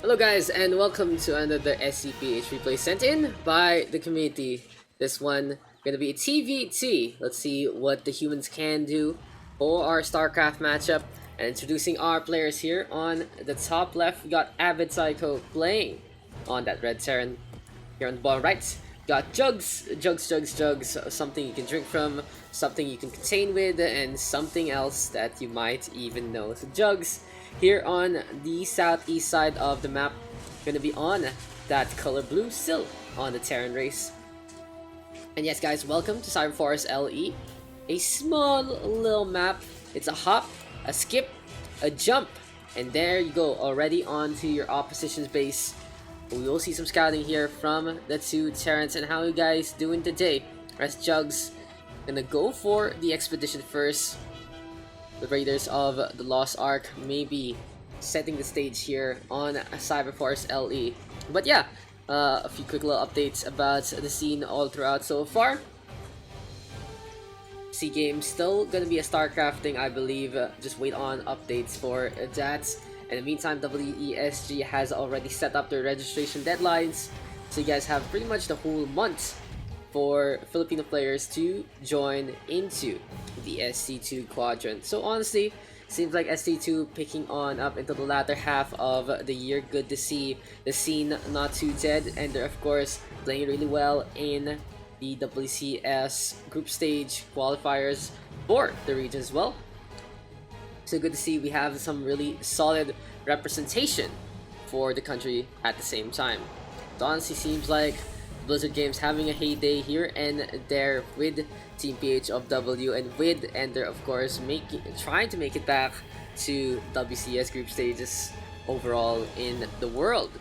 Hello guys, and welcome to another SCPH replay sent in by the community. This one gonna be a TVT. Let's see what the humans can do for our Starcraft matchup. And introducing our players here on the top left, we got AvidPsycho playing on that red Terran. Here on the bottom right, got Jhugz, something you can drink from, something you can contain with, and something else that you might even know. So Jhugz, here on the southeast side of the map, gonna be on that color blue, still on the Terran race. And yes guys, welcome to Cyberforce LE, a small little map. It's a hop, a skip, a jump, and there you go, already onto your opposition's base. We will see some scouting here from the two Terrans. And how you guys doing today? As Jhugz gonna go for the expedition first. The Raiders of the Lost Ark maybe setting the stage here on Cyberforce LE. But yeah, a few quick little updates about the scene all throughout so far. C game still gonna be a Starcraft thing, I believe. Just wait on updates for that. In the meantime, WESG has already set up their registration deadlines, so you guys have pretty much the whole month for Filipino players to join into the SC2 quadrant. So honestly, seems like SC2 picking on up into the latter half of the year. Good to see the scene not too dead, and they're of course playing really well in the WCS group stage qualifiers for the region as well. So good to see we have some really solid representation for the country at the same time. It honestly seems like Blizzard Games having a heyday here and there with Team PH of W, and with Ender of course trying to make it back to WCS group stages overall in the world.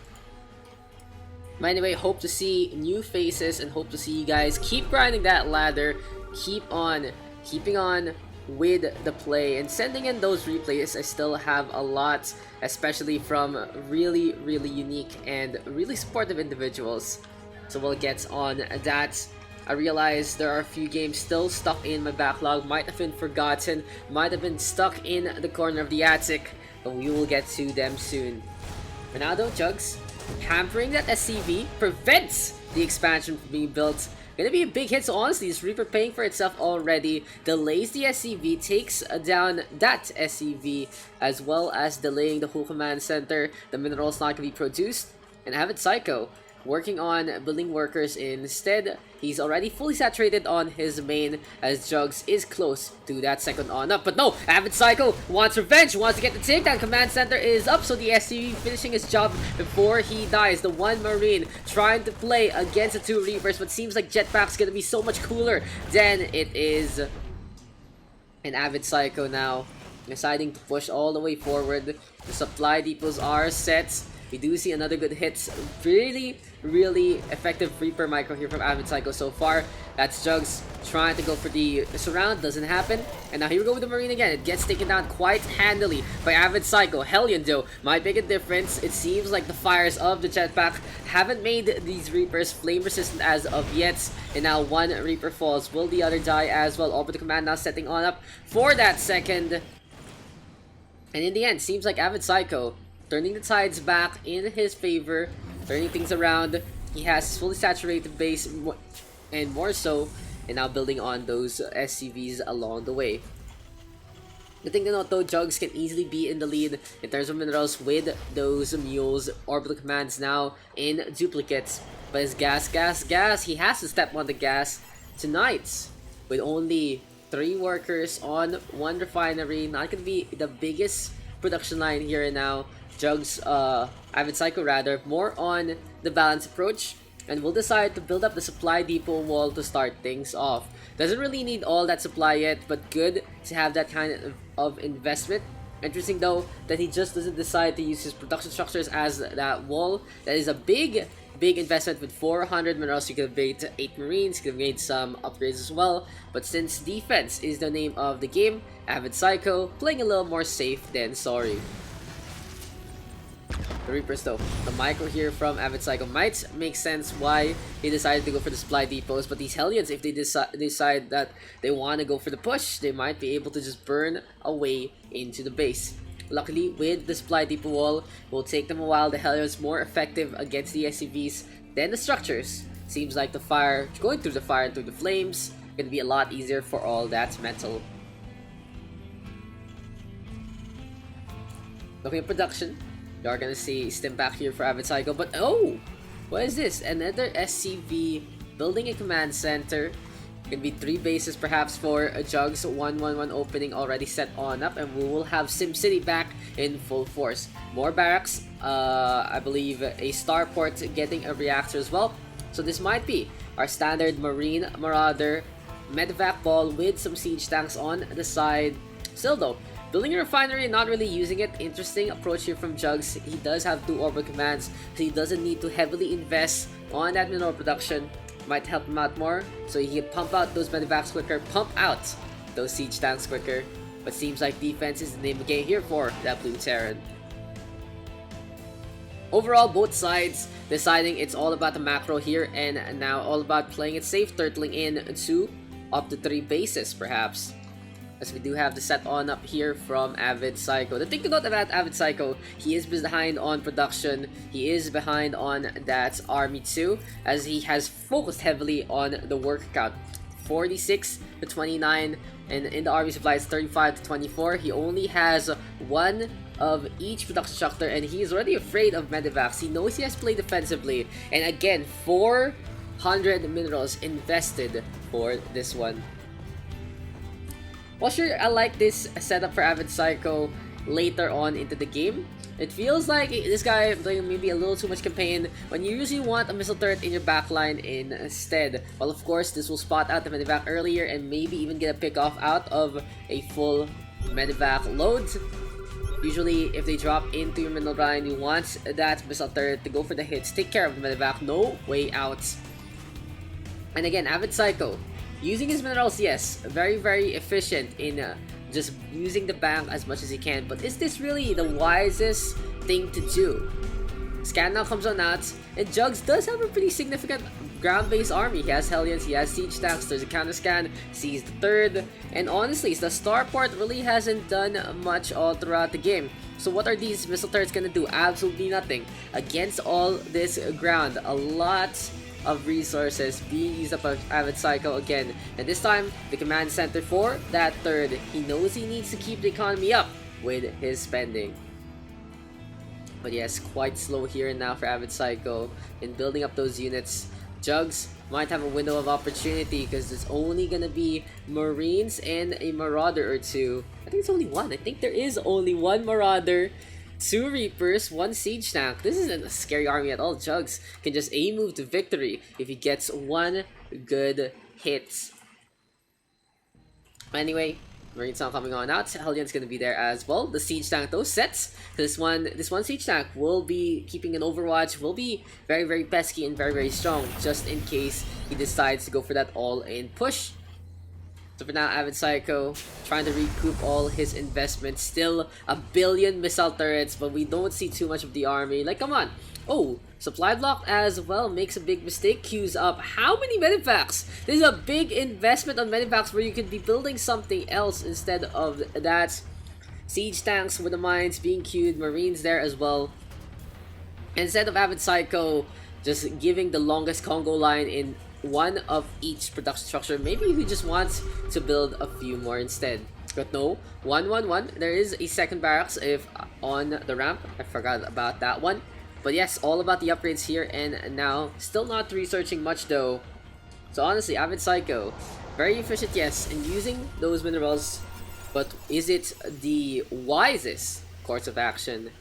But anyway, hope to see new faces and hope to see you guys keep grinding that ladder, keeping on with the play and sending in those replays. I still have a lot, especially from really unique and really supportive individuals, so we'll get on that. I realize there are a few games still stuck in my backlog, might have been forgotten, might have been stuck in the corner of the attic, but we will get to them soon. For now though, Jhugz hampering that SCV prevents the expansion from being built. Gonna be a big hit, so honestly, this Reaper paying for itself already. Delays the SCV, takes down that SCV, as well as delaying the whole command center. The mineral's not gonna be produced. And AvidPsycho working on building workers instead. He's already fully saturated on his main, as Jhugz is close to that second on up. But no, AvidPsycho wants revenge, wants to get the takedown. Command center is up, so the SCV finishing his job before he dies. The one Marine trying to play against the two Reapers, but seems like Jetpack's gonna be so much cooler than it is. And AvidPsycho now deciding to push all the way forward. The supply depots are set. We do see another good hit. Really effective Reaper micro here from AvidPsycho so far. That's Jhugz trying to go for the surround. Doesn't happen. And now here we go with the Marine again. It gets taken down quite handily by AvidPsycho. Hellion though might make a difference. It seems like the fires of the Jetpack haven't made these Reapers flame resistant as of yet. And now one Reaper falls. Will the other die as well? Orbital Command now setting on up for that second. And in the end, seems like AvidPsycho turning the tides back in his favor, turning things around. He has his fully saturated base, and more so, and now building on those SCVs along the way. The thing to note though, Jhugz can easily be in the lead in terms of minerals with those mules. Orbital commands now in duplicates, but his gas, he has to step on the gas tonight with only 3 workers on 1 refinery. Not gonna be the biggest production line here and now. Jhugz, AvidPsycho rather, more on the balance approach, and will decide to build up the supply depot wall to start things off. Doesn't really need all that supply yet, but good to have that kind of investment. Interesting though that he just doesn't decide to use his production structures as that wall. That is a big investment with 400 minerals. You could have made 8 Marines, you could have made some upgrades as well. But since defense is the name of the game, AvidPsycho playing a little more safe than sorry. The Reapers though, the micro here from AvidPsycho might make sense why he decided to go for the supply depots, but these Hellions, if they decide that they want to go for the push, they might be able to just burn away into the base. Luckily, with the supply depot wall, it will take them a while. The Hellions more effective against the SCVs than the structures. Seems like the fire, going through the fire and through the flames, gonna be a lot easier for all that metal. Looking at production, you are gonna see stim back here for AvidPsycho, but oh! What is this? Another SCV building a command center. Gonna be 3 bases perhaps for Jhugz. 1-1-1 opening already set on up, and we will have SimCity back in full force. More barracks, I believe a starport getting a reactor as well. So this might be our standard Marine Marauder medevac ball with some siege tanks on the side. Still though, building a refinery and not really using it. Interesting approach here from Jhugz. He does have 2 orbital commands, so he doesn't need to heavily invest on that mineral production. Might help him out more, so he can pump out those medevacs quicker, pump out those siege tanks quicker. But seems like defense is the name of the game here for that blue Terran. Overall, both sides deciding it's all about the macro here, and now all about playing it safe, turtling in 2 up to 3 bases perhaps. As we do have the set on up here from AvidPsycho. The thing to note about AvidPsycho, he is behind on production, he is behind on that army too, as he has focused heavily on the work count. 46 to 29, and in the army supplies 35 to 24. He only has 1 of each production structure, and he is already afraid of medevacs. He knows he has to play defensively, and again, 400 minerals invested for this one. Well, sure, I like this setup for AvidPsycho later on into the game. It feels like this guy playing maybe a little too much campaign when you usually want a missile turret in your backline instead. Well, of course, this will spot out the medevac earlier and maybe even get a pick off out of a full medevac load. Usually, if they drop into your middle line, you want that missile turret to go for the hits, take care of the medevac, no way out. And again, AvidPsycho, using his minerals, yes, very efficient in just using the bank as much as he can. But is this really the wisest thing to do? Scan now comes on out, and Jhugz does have a pretty significant ground-based army. He has Hellions, he has siege tanks, there's a counter scan, sees the 3rd, and honestly, the starport really hasn't done much all throughout the game. So what are these missile turrets gonna do? Absolutely nothing. Against all this ground, a lot of resources being used up by AvidPsycho again, and this time the command center for that 3rd. He knows he needs to keep the economy up with his spending. But yes, quite slow here and now for AvidPsycho in building up those units. Jhugz might have a window of opportunity because there's only gonna be Marines and a Marauder or 2. I think it's only 1. I think there is only 1 Marauder, 2 Reapers, 1 Siege Tank. This isn't a scary army at all. Jhugz can just move to victory if he gets 1 good hit. Anyway, Marine Sound coming on out. Hellion's gonna be there as well. The Siege Tank though sets. This one Siege Tank will be keeping an overwatch, will be very pesky and very strong just in case he decides to go for that all-in push. So for now, AvidPsycho trying to recoup all his investments. Still a billion missile turrets, but we don't see too much of the army. Like, come on. Oh, supply block as well makes a big mistake. Queues up. How many medevacs? This is a big investment on medevacs where you could be building something else instead of that. Siege tanks with the mines being queued. Marines there as well. Instead of AvidPsycho just giving the longest Congo line in 1 of each production structure, maybe he just wants to build a few more instead. But no, 1-1-1. There is a second barracks if on the ramp. I forgot about that one. But yes, all about the upgrades here, and now still not researching much though. So honestly, AvidPsycho, very efficient, yes, in using those minerals, but is it the wisest course of action?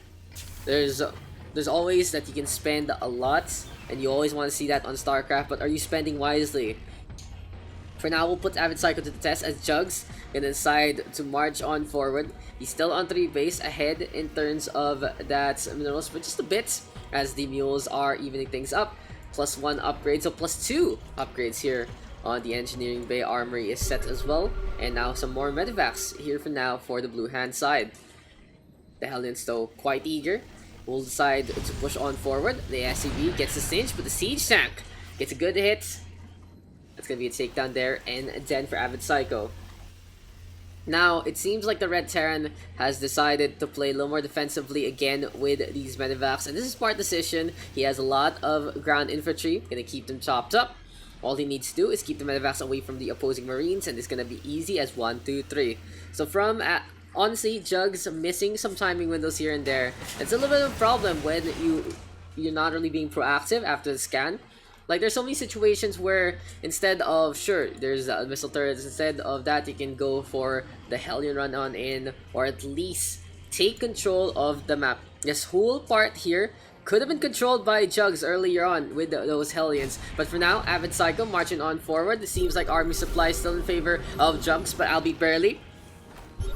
There's always that you can spend a lot, and you always want to see that on Starcraft, but are you spending wisely? For now, we'll put AvidPsycho to the test as Jhugz can decide to march on forward. He's still on 3 base ahead in terms of that minerals, but just a bit as the mules are evening things up. +1 upgrade, so +2 upgrades here on the engineering bay. Armory is set as well, and now some more medevacs here for now for the blue hand side. The Hellions though quite eager, will decide to push on forward. The SCV gets the cinch, but the siege tank gets a good hit. That's gonna be a takedown there, and then for AvidPsycho. Now, it seems like the Red Terran has decided to play a little more defensively again with these medevacs, and this is smart decision. He has a lot of ground infantry, gonna keep them chopped up. All he needs to do is keep the medevacs away from the opposing marines, and it's gonna be easy as 1, 2, 3. So from honestly, Jhugz missing some timing windows here and there. It's a little bit of a problem when you're not really being proactive after the scan. Like, there's so many situations where instead of, sure, there's missile turrets, instead of that, you can go for the Hellion run on in, or at least take control of the map. This whole part here could have been controlled by Jhugz earlier on with those Hellions, but for now, AvidPsycho marching on forward. It seems like army supply is still in favor of Jhugz, but albeit barely.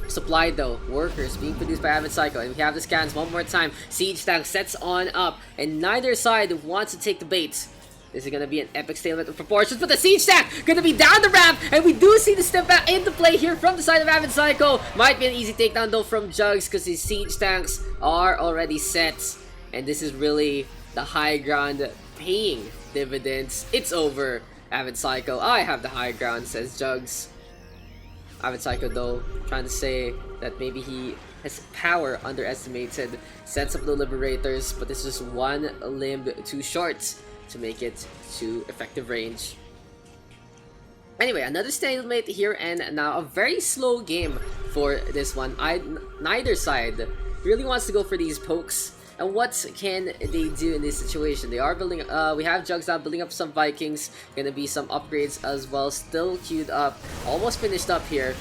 Supply though, workers being produced by AvidPsycho, and we have the scans one more time. Siege tank sets on up, and neither side wants to take the bait. This is gonna be an epic stalemate of proportions, but the siege tank gonna be down the ramp, and we do see the step back into play here from the side of AvidPsycho. Might be an easy takedown though from Jhugz, because his siege tanks are already set, and this is really the high ground paying dividends. It's over, AvidPsycho. I have the high ground, says Jhugz. AvidPsycho though, trying to say that maybe he has power underestimated, sets up the Liberators, but this is one limb too short to make it to effective range. Anyway, another stalemate here, and now a very slow game for this one. Neither side really wants to go for these pokes. And what can they do in this situation? They are building, we have Jhugz now building up some Vikings, gonna be some upgrades as well, still queued up, almost finished up here.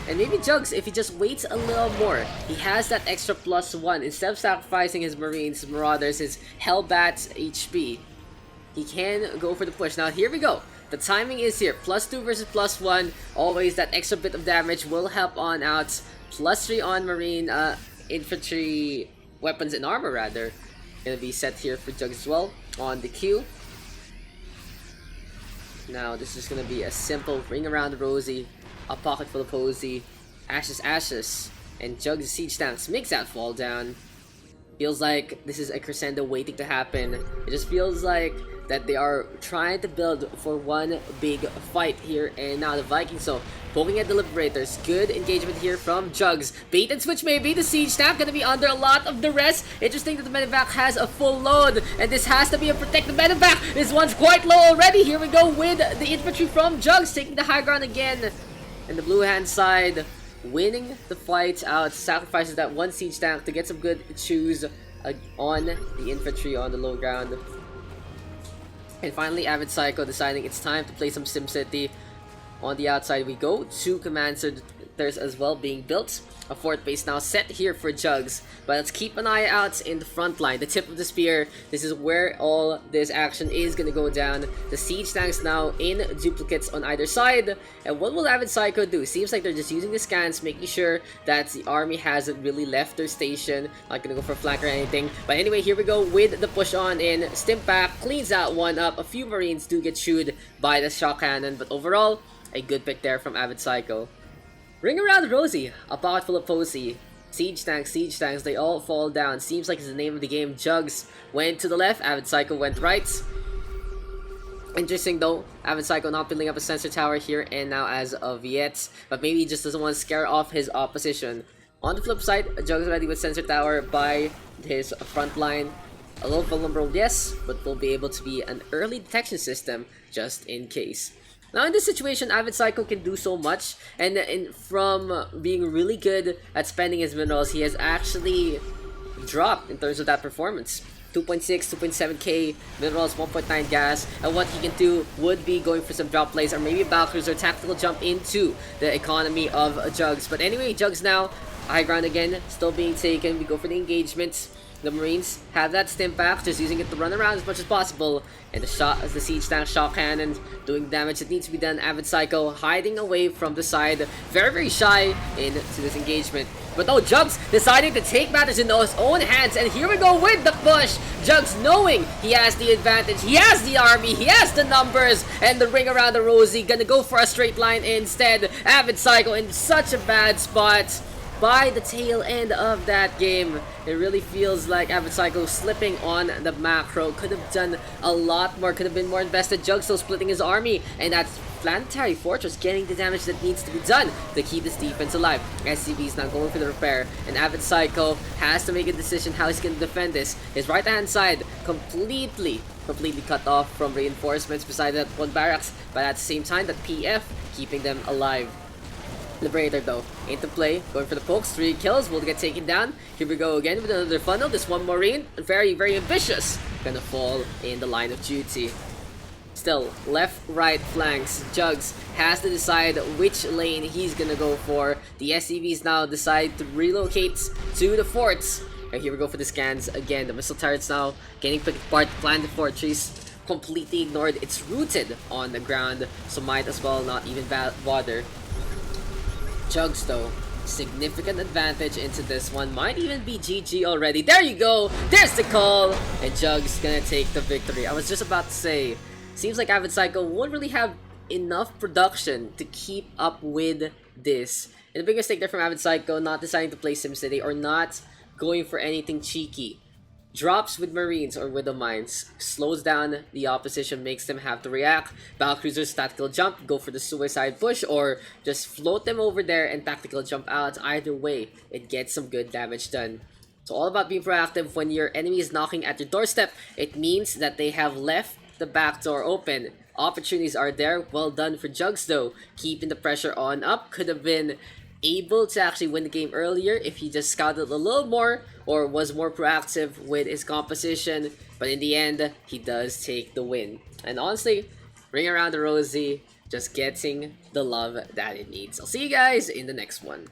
And maybe Jhugz, if he just waits a little more, he has that extra +1. Instead of sacrificing his Marines, his Marauders, his Hellbats HP, he can go for the push. Now here we go. The timing is here. +2 versus +1. Always that extra bit of damage will help on out. +3 on Marine infantry weapons and armor rather. Gonna be set here for Jhugz as well on the queue. Now this is gonna be a simple ring around the rosy, a pocket full of posy, ashes, ashes, and Jhugz siege tanks makes that fall down. Feels like this is a crescendo waiting to happen. It just feels like that they are trying to build for one big fight here, and now the Vikings, so poking at the Liberators. Good engagement here from Jhugz. Bait and switch maybe. The siege tank gonna be under a lot of duress. Interesting that the medevac has a full load, and this has to be a protected medevac. This one's quite low already. Here we go with the infantry from Jhugz taking the high ground again. And the blue hand side winning the fight out, sacrifices that one siege tank to get some good chews on the infantry on the low ground. And finally, AvidPsycho deciding it's time to play some SimCity. On the outside we go, 2 command centers as well being built. A 4th base now set here for Jhugz, but let's keep an eye out in the front line, the tip of the spear. This is where all this action is gonna go down. The siege tanks now in duplicates on either side, and what will AvidPsycho do? Seems like they're just using the scans, making sure that the army hasn't really left their station. Not gonna go for flank or anything, but anyway, here we go with the push on in. Stimp back, cleans that one up. A few Marines do get chewed by the shock cannon, but overall, a good pick there from AvidPsycho. Ring around Rosie, a pocket full of posy. Siege tanks, they all fall down. Seems like it's the name of the game. Jhugz went to the left, AvidPsycho went right. Interesting though, AvidPsycho not building up a sensor tower here and now as of yet, but maybe he just doesn't want to scare off his opposition. On the flip side, Jhugz ready with sensor tower by his front line. A little vulnerable, yes, but will be able to be an early detection system just in case. Now in this situation, AvidPsycho can do so much, and from being really good at spending his minerals, he has actually dropped in terms of that performance. 2.6, 2.7k minerals, 1.9 gas, and what he can do would be going for some drop plays or maybe Valkyries or tactical jump into the economy of Jhugz. But anyway, Jhugz now, high ground again, still being taken. We go for the engagement. The Marines have that stimp back, just using it to run around as much as possible. And the siege tank shock cannon doing damage that needs to be done. AvidPsycho hiding away from the side, very, very shy into this engagement. But no, Jhugz deciding to take matters into his own hands, and here we go with the push. Jhugz knowing he has the advantage, he has the army, he has the numbers, and the ring around the rosy, gonna go for a straight line instead. AvidPsycho in such a bad spot. By the tail end of that game, it really feels like AvidPsycho slipping on the macro. Could have done a lot more, could have been more invested. Jhugz still splitting his army, and that's Planetary Fortress getting the damage that needs to be done to keep this defense alive. SCP is now going for the repair, and AvidPsycho has to make a decision how he's going to defend this. His right hand side completely cut off from reinforcements beside that one barracks, but at the same time that PF keeping them alive. Liberator though, into play, going for the pokes, 3 kills, will get taken down. Here we go again with another funnel, this one Marine, very ambitious, gonna fall in the line of duty. Still, left, right flanks, Jhugz has to decide which lane he's gonna go for. The SCVs now decide to relocate to the forts. And here we go for the scans again, the missile turrets now getting picked apart, Planetary Fortress completely ignored, it's rooted on the ground, so might as well not even bother. Jhugz though, significant advantage into this one, might even be GG already. There you go, there's the call, and Jhugz gonna take the victory. I was just about to say, seems like AvidPsycho won't really have enough production to keep up with this. And the biggest mistake there from AvidPsycho, not deciding to play SimCity or not going for anything cheeky. Drops with Marines or with the mines, slows down the opposition, makes them have to react. Battlecruisers tactical jump, go for the suicide push, or just float them over there and tactical jump out. Either way, it gets some good damage done. So all about being proactive. When your enemy is knocking at your doorstep, it means that they have left the back door open. Opportunities are there. Well done for Jhugz though, keeping the pressure on up. Could have been able to actually win the game earlier if he just scouted a little more or was more proactive with his composition, but in the end he does take the win. And honestly, ring around the rosy, just getting the love that it needs. I'll see you guys in the next one.